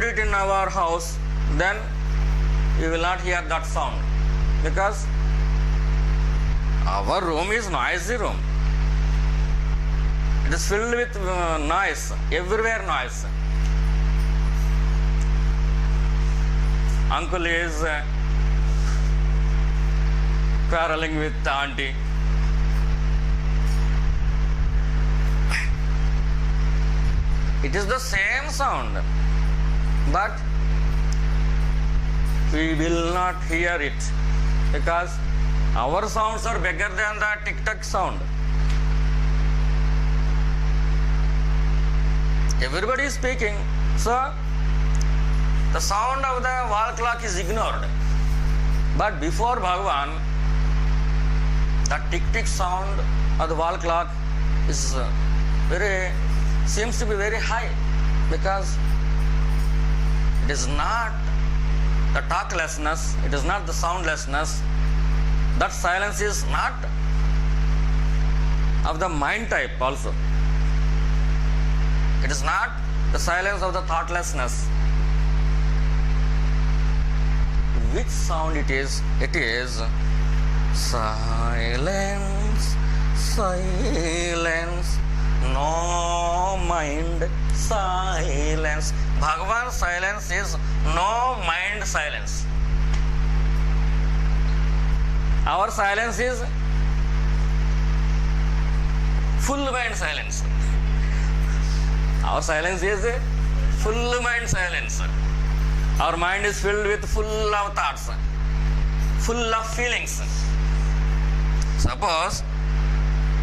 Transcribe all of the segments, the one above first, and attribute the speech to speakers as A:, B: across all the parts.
A: put it in our house, then you will not hear that sound, because our room is noisy room. It is filled with noise, everywhere noise. Uncle is quarreling with auntie. It is the same sound, but we will not hear it, because our sounds are bigger than the tic-tac sound. Everybody is speaking, so the sound of the wall clock is ignored. But before Bhagavan, the tick-tick sound of the wall clock is seems to be very high, because it is not the talklessness, it is not the soundlessness. That silence is not of the mind type also. It is not the silence of the thoughtlessness. Which sound it is? It is silence, silence, no mind silence. Bhagavan's silence is no mind silence. Our silence is full mind silence. Our silence is full mind silence. Our mind is filled with full of thoughts, full of feelings. Suppose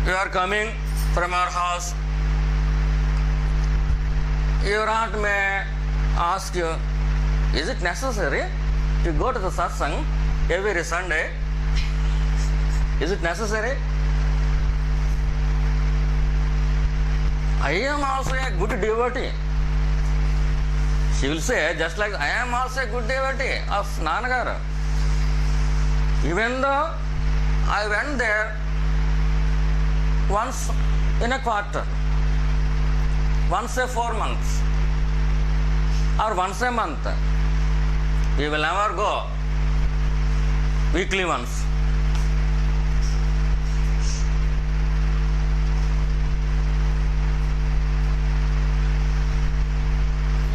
A: you are coming from our house, your aunt may ask you, is it necessary to go to the satsang every Sunday? Is it necessary? I am also a good devotee. She will say, just like I am also a good devotee of Nanagara. Even though I went there once in a quarter, once a 4 months, or once a month, we will never go weekly once.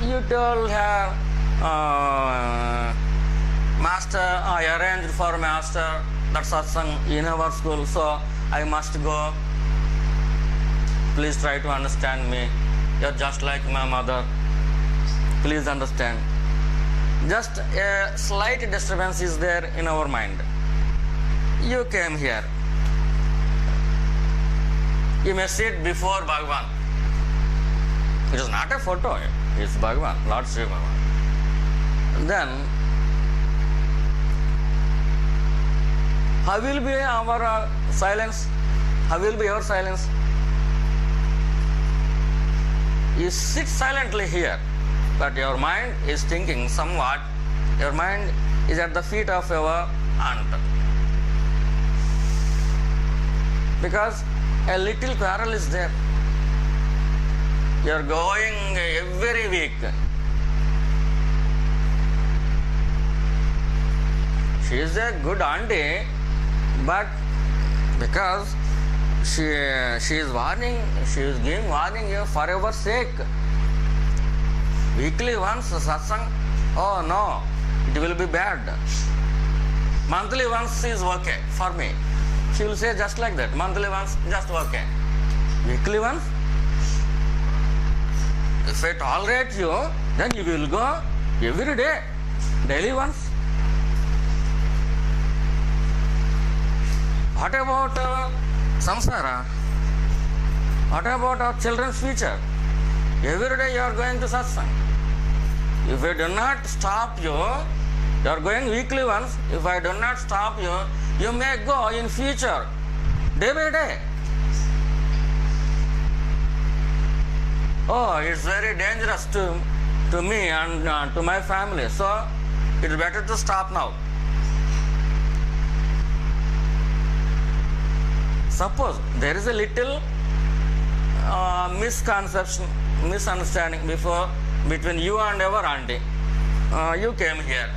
A: You told her, master, I arranged for master that satsang in our school, so I must go. Please try to understand me. You're just like my mother. Please understand. Just a slight disturbance is there in our mind. You came here. You may sit before Bhagavan. It is not a photo. It's Bhagavan, Lord Sri Bhagavan. Then, how will be our silence? How will be your silence? You sit silently here, but your mind is thinking somewhat. Your mind is at the feet of your aunt. Because a little quarrel is there. You are going every week. She is a good auntie, but because she is warning, she is giving warning you for your sake. Weekly once satsang, oh no, it will be bad. Monthly once is okay for me. She will say just like that, monthly once, just okay. Weekly once, if I tolerate you, then you will go every day, daily once. What about samsara? What about our children's future? Every day you are going to satsang. If I do not stop you, you are going weekly once. If I do not stop you, you may go in future, day by day. Oh, it's very dangerous to me and to my family. So, it's better to stop now. Suppose there is a little misunderstanding before between you and your auntie. You came here.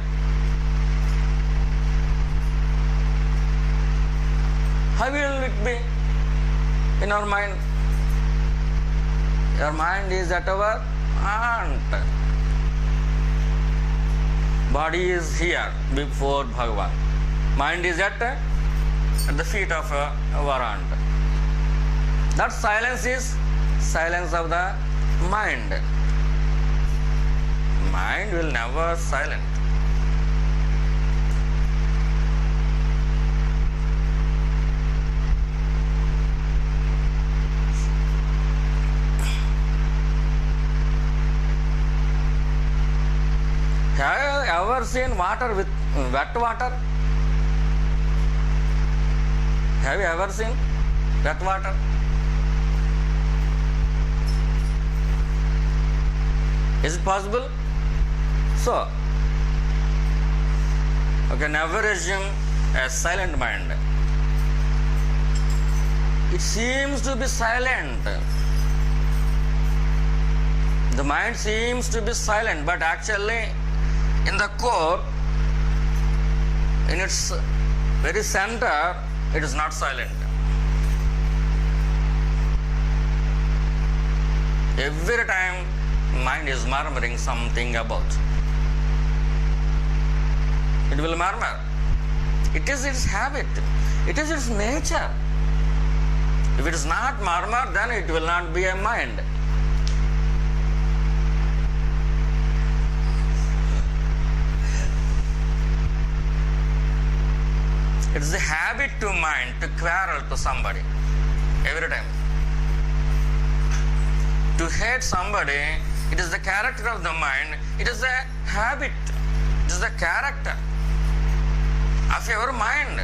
A: How will it be in our mind? Your mind is at our aunt. Body is here before Bhagavan. Mind is at the feet of our aunt. That silence is silence of the mind. Mind will never silent. Have you ever seen water with wet water? Have you ever seen wet water? Is it possible? So, okay, never assume a silent mind. It seems to be silent. The mind seems to be silent, but actually, in the core, in its very center, it is not silent. Every time, mind is murmuring something about. It will murmur. It is its habit. It is its nature. If it is not murmur, then it will not be a mind. It is a habit to mind to quarrel to somebody every time. To hate somebody, it is the character of the mind. It is a habit. It is the character of your mind,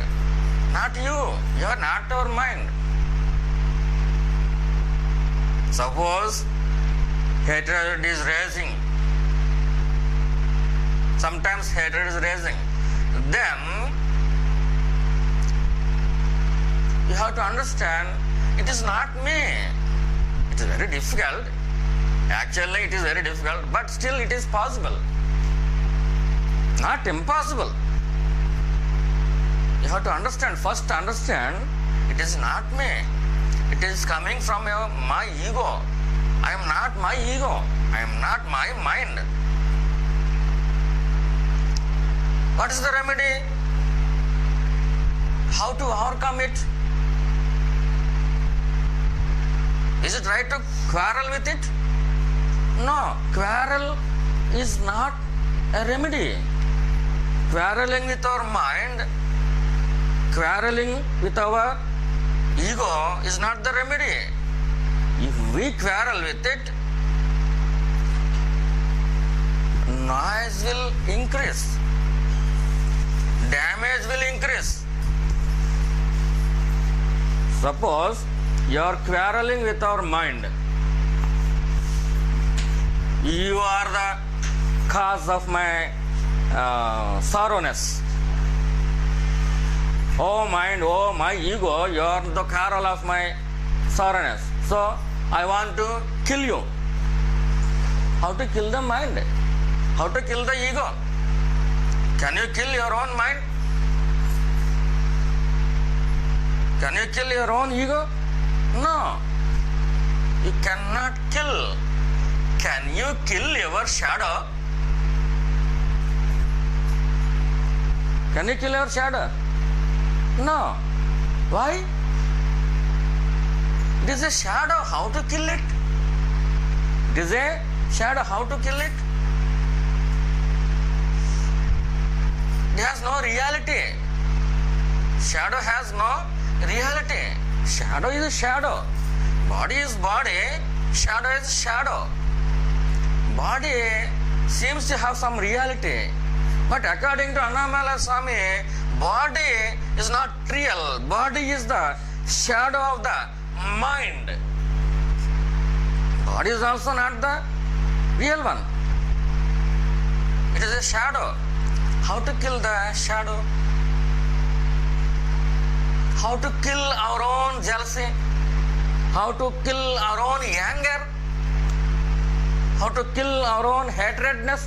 A: not you. You are not our mind. Suppose hatred is rising. Sometimes hatred is rising. Then you have to understand, it is not me. It is very difficult. Actually, it is very difficult, but still it is possible. Not impossible. You have to understand, first understand, it is not me. It is coming from my ego. I am not my ego. I am not my mind. What is the remedy? How to overcome it? Is it right to quarrel with it? No, quarrel is not a remedy. Quarreling with our mind, quarreling with our ego is not the remedy. If we quarrel with it, noise will increase, damage will increase. Suppose you are quarreling with our mind. You are the cause of my sorrowness. Oh mind, oh my ego, you are the quarrel of my sorrowness. So I want to kill you. How to kill the mind? How to kill the ego? Can you kill your own mind? Can you kill your own ego? No. You cannot kill. Can you kill your shadow? Can you kill your shadow? No. Why? It is a shadow. How to kill it? It is a shadow. How to kill it? It has no reality. Shadow has no reality. Shadow is a shadow. Body is body. Shadow is shadow. Body seems to have some reality. But according to Annamala Swami, body is not real. Body is the shadow of the mind. Body is also not the real one. It is a shadow. How to kill the shadow? How to kill our own jealousy? How to kill our own anger? how to kill our own hatredness.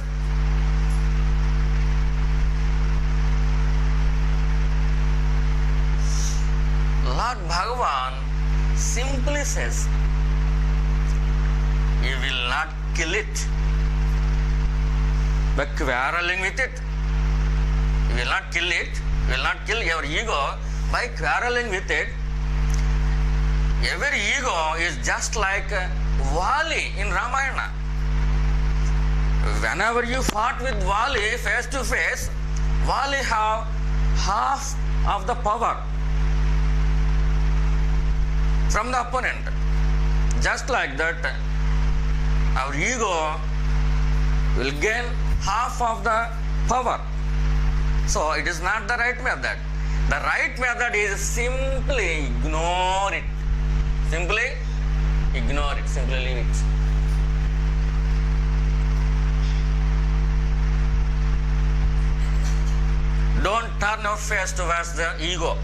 A: Lord Bhagavan simply says, you will not kill it by quarreling with it. You will not kill it. You will not kill your ego by quarreling with it. Every ego is just like Vali in Ramayana. Whenever you fought with Vali face to face, Vali have half of the power from the opponent. Just like that, our ego will gain half of the power. So it is not the right method. The right method is simply ignore it. Simply ignore it. Simply leave it. Don't turn your face towards the ego.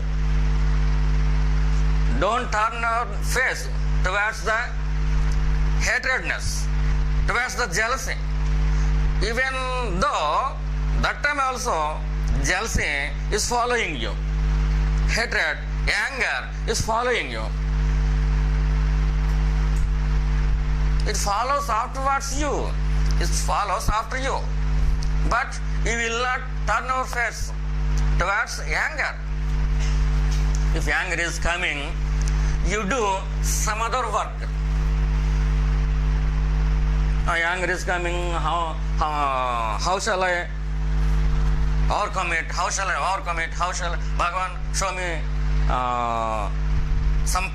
A: Don't turn your face towards the hatredness, towards the jealousy. Even though that time also jealousy is following you, hatred, anger is following you. It follows afterwards you. It follows after you. But you will not turn your face towards anger. If anger is coming, you do some other work. Anger is coming, how shall I overcome it? How shall I overcome it? How shall I? Bhagavan, show me some